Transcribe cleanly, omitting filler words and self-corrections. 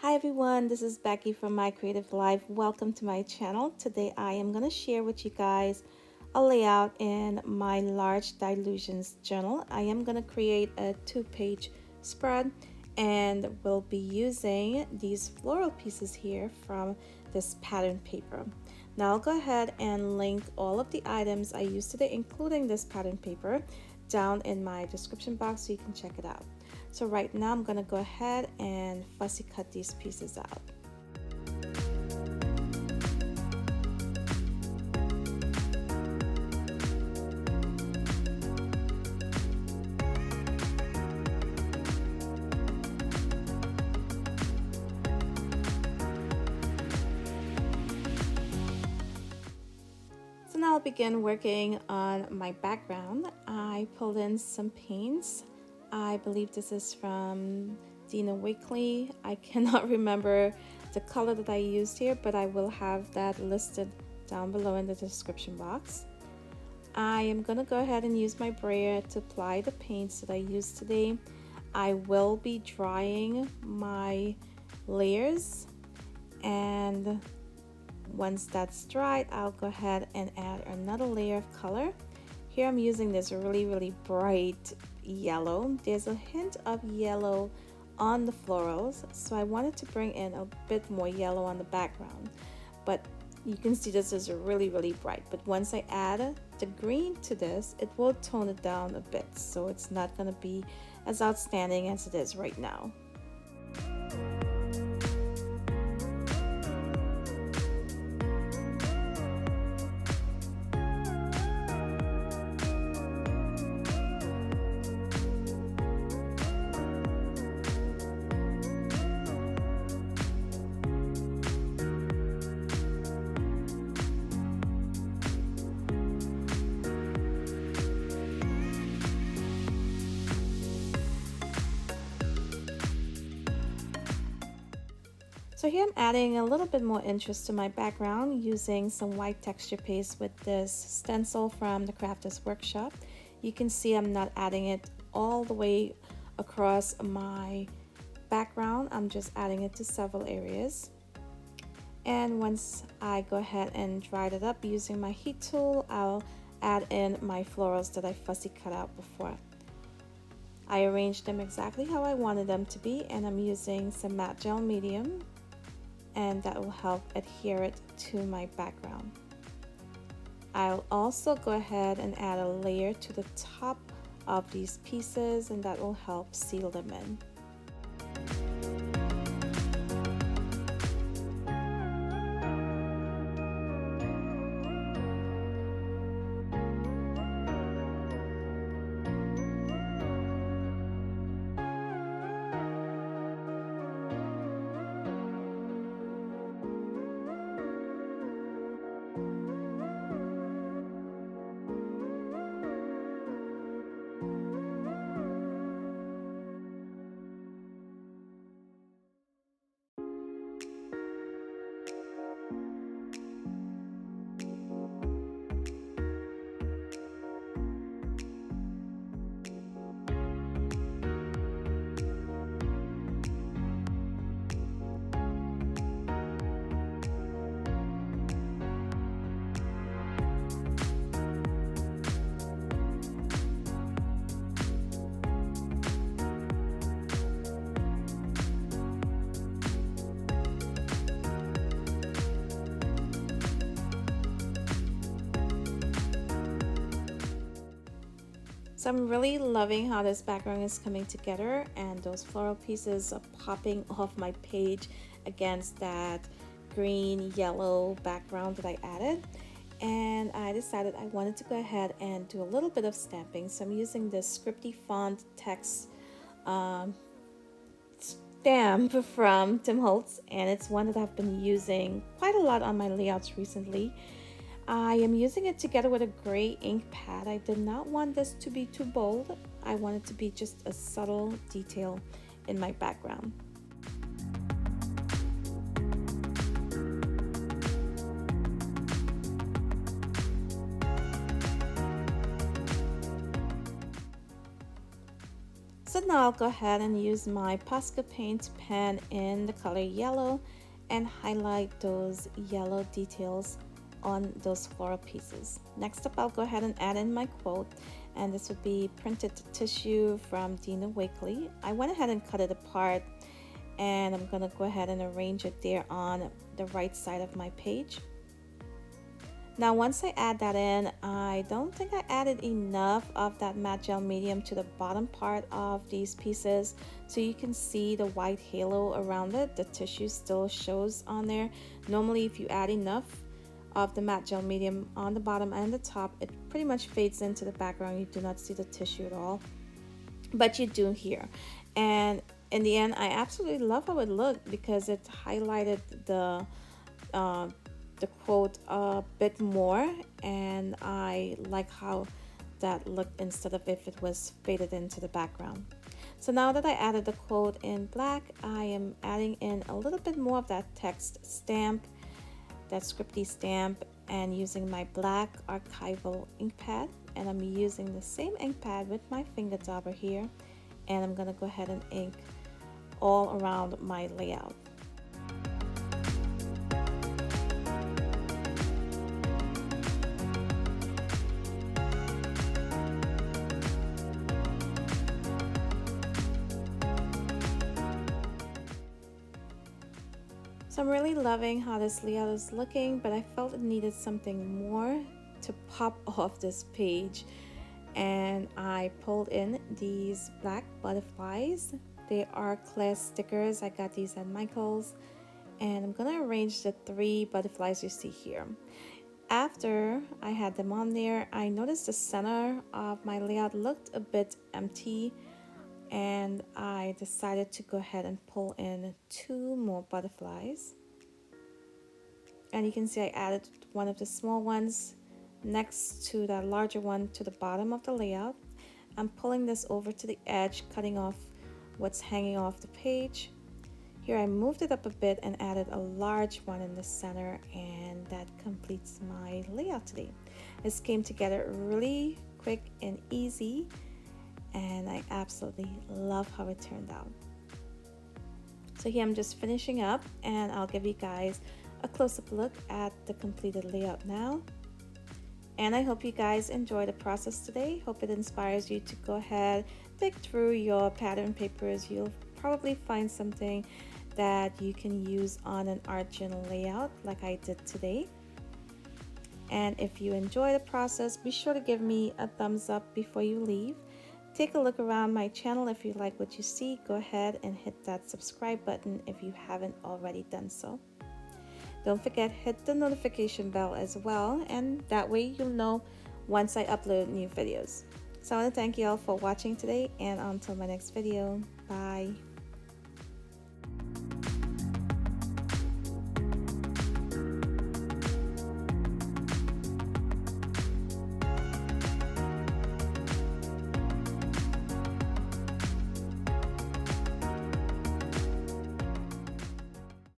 Hi everyone, this is Becky from My Creative Life. Welcome to my channel. Today I am going to share with you guys a layout in my large Dylusions journal. I am going to create a 2-page spread and we'll be using these floral pieces here from this pattern paper. Now I'll go ahead and link all of the items I used today, including this pattern paper, down in my description box so you can check it out. So right now I'm going to go ahead and fussy cut these pieces out. So now I'll begin working on my background. I pulled in some paints. I believe this is from Dina Wakley. I cannot remember the color that I used here, but I will have that listed down below in the description box. I am going to go ahead and use my brayer to apply the paints that I used today. I will be drying my layers, and once that's dried, I'll go ahead and add another layer of color. Here I'm using this really bright yellow. There's a hint of yellow on the florals, so I wanted to bring in a bit more yellow on the background, but you can see this is really bright. But once I add the green to this, it will tone it down a bit, so it's not going to be as outstanding as it is right now. So here I'm adding a little bit more interest to my background using some white texture paste with this stencil from the Crafters Workshop. You can see I'm not adding it all the way across my background. I'm just adding it to several areas. And once I go ahead and dry it up using my heat tool, I'll add in my florals that I fussy cut out before. I arranged them exactly how I wanted them to be, and I'm using some matte gel medium, and that will help adhere it to my background. I'll also go ahead and add a layer to the top of these pieces, and that will help seal them in. So I'm really loving how this background is coming together, and those floral pieces are popping off my page against that green yellow background that I added. And I decided I wanted to go ahead and do a little bit of stamping. So I'm using this scripty font text stamp from Tim Holtz, and it's one that I've been using quite a lot on my layouts recently. I am using it together with a gray ink pad. I did not want this to be too bold. I want it to be just a subtle detail in my background. So now I'll go ahead and use my Posca paint pen in the color yellow and highlight those yellow details on those floral pieces. Next up, I'll go ahead and add in my quote, and this would be printed tissue from Dina Wakley. I went ahead and cut it apart, and I'm gonna go ahead and arrange it there on the right side of my page. Now once I add that in, I don't think I added enough of that matte gel medium to the bottom part of these pieces, so you can see the white halo around it. The tissue still shows on there. Normally if you add enough of the matte gel medium on the bottom and the top, it pretty much fades into the background. You do not see the tissue at all, but you do here. And in the end, I absolutely love how it looked because it highlighted the quote a bit more, and I like how that looked instead of if it was faded into the background. So now that I added the quote in black, I am adding in a little bit more of that text stamp, that scripty stamp, and using my black Archival ink pad, and I'm using the same ink pad with my finger dauber here, and I'm gonna go ahead and ink all around my layout. So I'm really loving how this layout is looking, but I felt it needed something more to pop off this page. And I pulled in these black butterflies. They are class stickers. I got these at Michael's. And I'm gonna arrange the 3 butterflies you see here. After I had them on there, I noticed the center of my layout looked a bit empty, and I decided to go ahead and pull in 2 more butterflies. And you can see I added one of the small ones next to that larger one to the bottom of the layout. I'm pulling this over to the edge, cutting off what's hanging off the page. Here I moved it up a bit and added a large one in the center, and that completes my layout today. This came together really quick and easy, and I absolutely love how it turned out. So here I'm just finishing up, and I'll give you guys a close-up look at the completed layout now. And I hope you guys enjoy the process today. Hope it inspires you to go ahead, dig through your pattern papers. You'll probably find something that you can use on an art journal layout like I did today. And if you enjoy the process, be sure to give me a thumbs up before you leave. Take a look around my channel. If you like what you see, go ahead and hit that subscribe button if you haven't already done so. Don't forget, hit the notification bell as well, and that way you'll know once I upload new videos. So I want to thank you all for watching today, and until my next video, bye.